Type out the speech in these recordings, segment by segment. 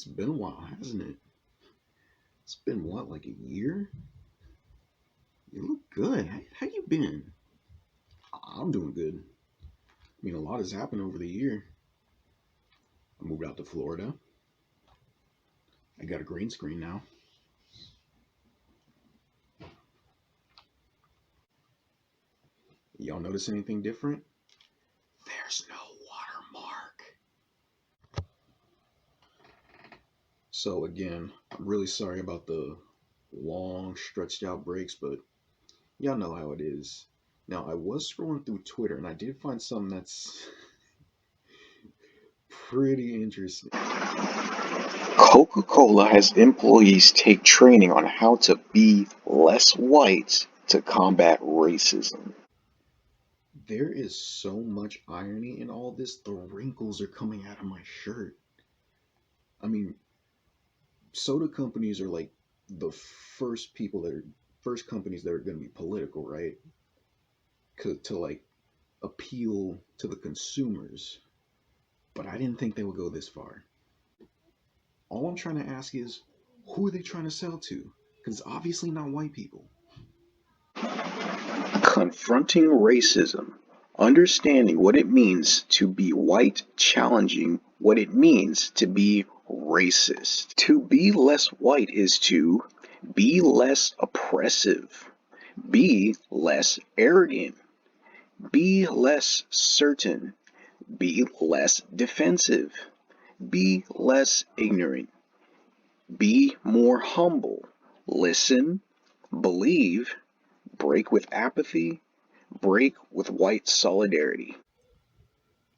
It's been a while, hasn't it? It's been what, like a year? You look good. How you been? I'm doing good. I mean, a lot has happened over the year. I moved out to Florida. I got a green screen now. Y'all notice anything different? There's no watermark. So again, I'm really sorry about the long, stretched out breaks, but y'all know how it is. Now, I was scrolling through Twitter and I did find something that's pretty interesting. Coca Cola has employees take training on how to be less white to combat racism. There is so much irony in all this. The wrinkles are coming out of my shirt. I mean, soda companies are like the first companies that are going to be political, right? To like appeal to the consumers. But I didn't think they would go this far. All I'm trying to ask is, who are they trying to sell to? Because it's obviously not white people. Confronting racism. Understanding what it means to be white, challenging what it means to be racist. To be less white is to be less oppressive, be less arrogant, be less certain, be less defensive, be less ignorant, be more humble, listen, believe, break with apathy, break with white solidarity.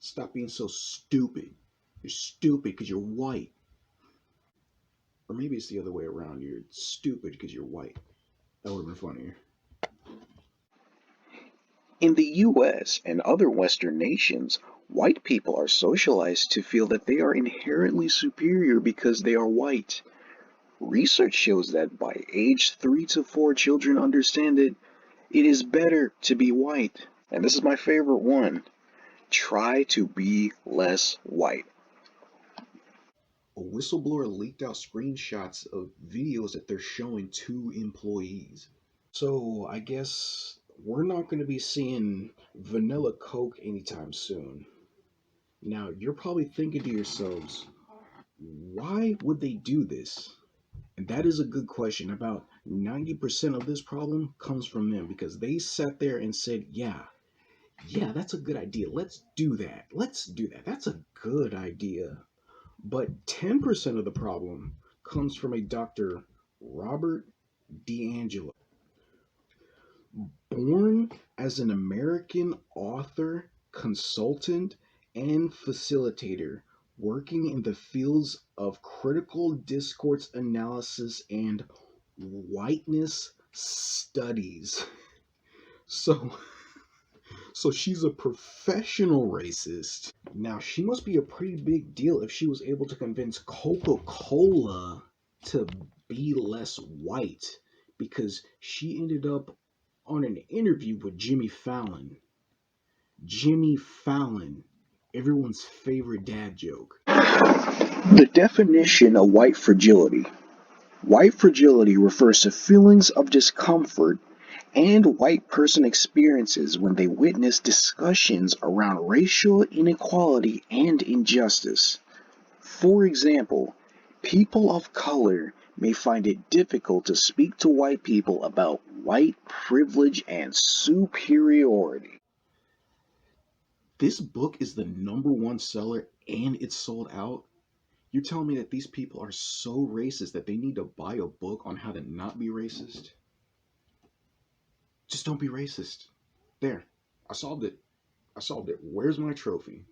Stop being so stupid. You're stupid because you're white. Or maybe it's the other way around. You're stupid because you're white. That would have been funnier. In the US and other Western nations, white people are socialized to feel that they are inherently superior because they are white. Research shows that by age 3 to 4, children understand that it is better to be white. And this is my favorite one. Try to be less white. A whistleblower leaked out screenshots of videos that they're showing to employees. So I guess we're not going to be seeing vanilla Coke anytime soon. Now, you're probably thinking to yourselves, why would they do this? And that is a good question. About 90% of this problem comes from them because they sat there and said, yeah, that's a good idea. Let's do that. Let's do that. That's a good idea. But 10% of the problem comes from a Dr. Robert DeAngelo. Born as an American author, consultant, and facilitator, working in the fields of critical discourse analysis and whiteness studies. So, so she's a professional racist. Now, she must be a pretty big deal if she was able to convince Coca Cola to be less white because she ended up on an interview with Jimmy Fallon. Jimmy Fallon, everyone's favorite dad joke. The definition of white fragility. White fragility refers to feelings of discomfort and white person experiences when they witness discussions around racial inequality and injustice. For example, people of color may find it difficult to speak to white people about white privilege and superiority. This book is the number one seller and it's sold out. You're telling me that these people are so racist that they need to buy a book on how to not be racist? Just don't be racist. There, I solved it. I solved it. Where's my trophy?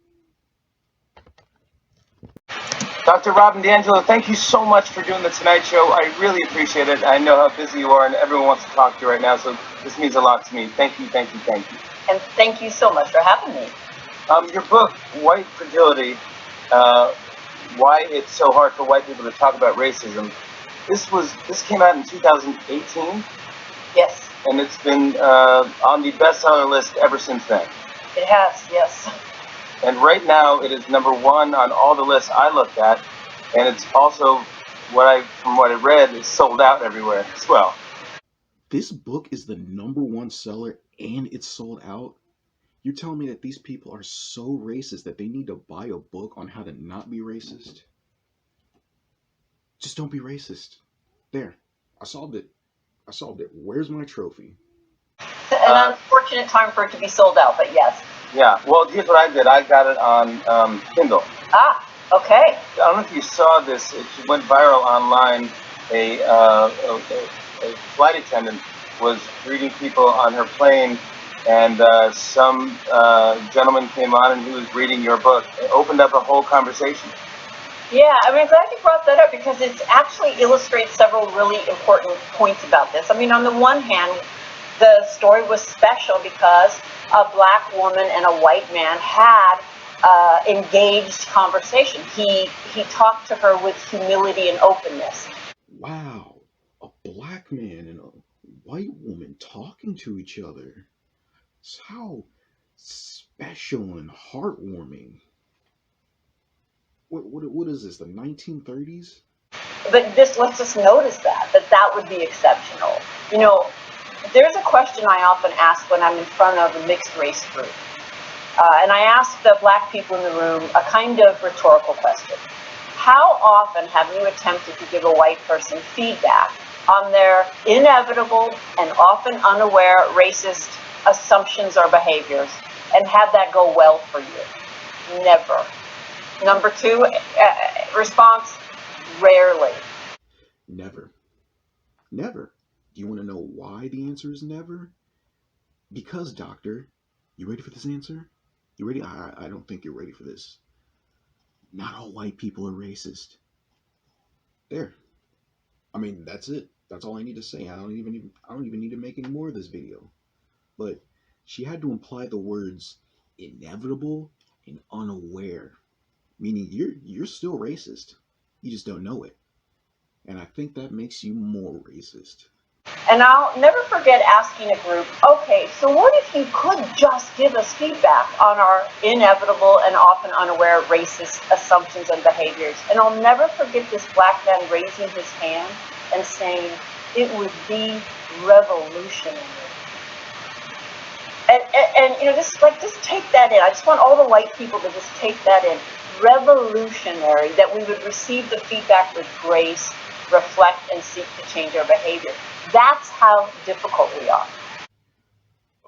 Dr. Robin DeAngelo, thank you so much for doing the Tonight Show. I really appreciate it. I know how busy you are and everyone wants to talk to you right now, so this means a lot to me. Thank you, thank you, thank you. And thank you so much for having me. Your book, White Fragility, Why It's So Hard for White People to Talk About Racism, this came out in 2018, Yes, and it's been on the bestseller list ever since then. it has, yes. And right now, it is number one on all the lists I looked at. and it's also from what I read, is sold out everywhere as well. This book is the #1 seller and it's sold out. You're telling me that these people are so racist that they need to buy a book on how to not be racist? Just don't be racist. There, I solved it. I solved it. Where's my trophy? An unfortunate time for it to be sold out, but yes. Yeah. Well, here's what I did. I got it on Kindle. Ah, okay. I don't know if you saw this. It went viral online. A flight attendant was greeting people on her plane, and some gentleman came on and he was reading your book. It opened up a whole conversation. Yeah, I mean, I'm glad you brought that up because it actually illustrates several really important points about this. I mean, on the one hand, the story was special because a black woman and a white man had engaged conversation. He talked to her with humility and openness. Wow, a black man and a white woman talking to each other. It's how special and heartwarming. What is this? The 1930s? But this let's just notice that would be exceptional. You know, there's a question I often ask when I'm in front of a mixed race group. And I ask the black people in the room a kind of rhetorical question. How often have you attempted to give a white person feedback on their inevitable and often unaware racist assumptions or behaviors and had that go well for you? Never. Number two, response, rarely. Never. Never. Do you want to know why the answer is never? Because, doctor, you ready for this answer? You ready? I don't think you're ready for this. Not all white people are racist. There. I mean, that's it. That's all I need to say. I don't even need to make any more of this video. But she had to imply the words inevitable and unaware, meaning you're still racist. You just don't know it. And I think that makes you more racist. And I'll never forget asking a group, okay, so what if you could just give us feedback on our inevitable and often unaware racist assumptions and behaviors? And I'll never forget this black man raising his hand and saying, it would be revolutionary. And you know, just take that in. I just want all the white people to just take that in. Revolutionary, that we would receive the feedback with grace, reflect, and seek to change our behavior. That's how difficult we are.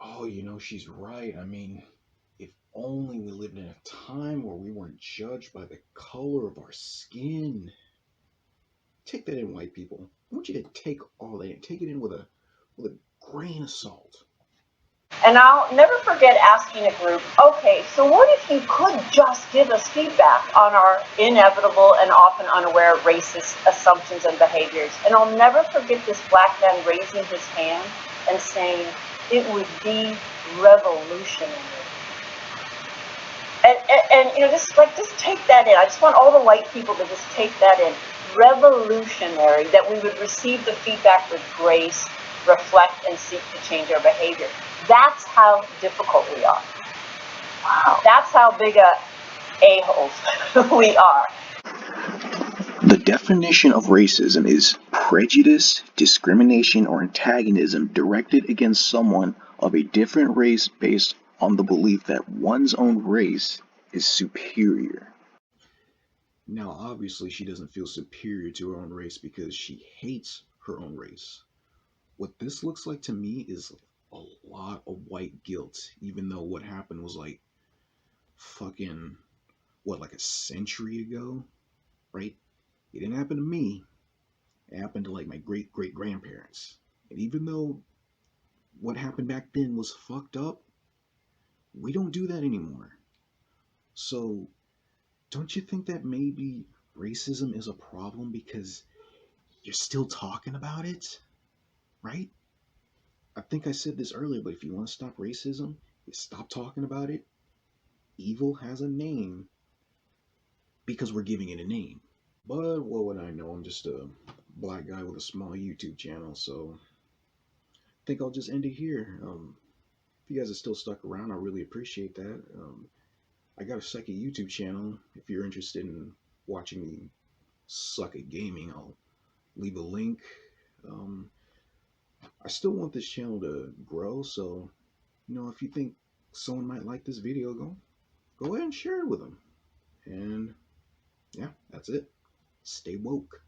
Oh, she's right. I mean, if only we lived in a time where we weren't judged by the color of our skin. Take that in, white people. I want you to take all that in. Take it in with a grain of salt. And I'll never forget asking a group, okay, so what if you could just give us feedback on our inevitable and often unaware racist assumptions and behaviors? And I'll never forget this black man raising his hand and saying, it would be revolutionary. And you know, just take that in. I just want all the white people to just take that in. Revolutionary, that we would receive the feedback with grace, reflect, and seek to change our behavior. That's how difficult we are. Wow. That's how big a-holes we are. The definition of racism is prejudice, discrimination, or antagonism directed against someone of a different race based on the belief that one's own race is superior. Now, obviously, she doesn't feel superior to her own race because she hates her own race. What this looks like to me is a lot of white guilt, even though what happened was like fucking, what, like a century ago, right? It didn't happen to me. It happened to like my great great grandparents. And even though what happened back then was fucked up, we don't do that anymore. So, don't you think that maybe racism is a problem because you're still talking about it, right? I think I said this earlier, but if you want to stop racism, you stop talking about it. Evil has a name because we're giving it a name. But what would I know? I'm just a black guy with a small YouTube channel, so I think I'll just end it here. If you guys are still stuck around, I really appreciate that. I got a second YouTube channel if you're interested in watching me suck at gaming, I'll leave a link. Um, I still want this channel to grow, so if you think someone might like this video, go ahead and share it with them. And yeah, that's it. Stay woke.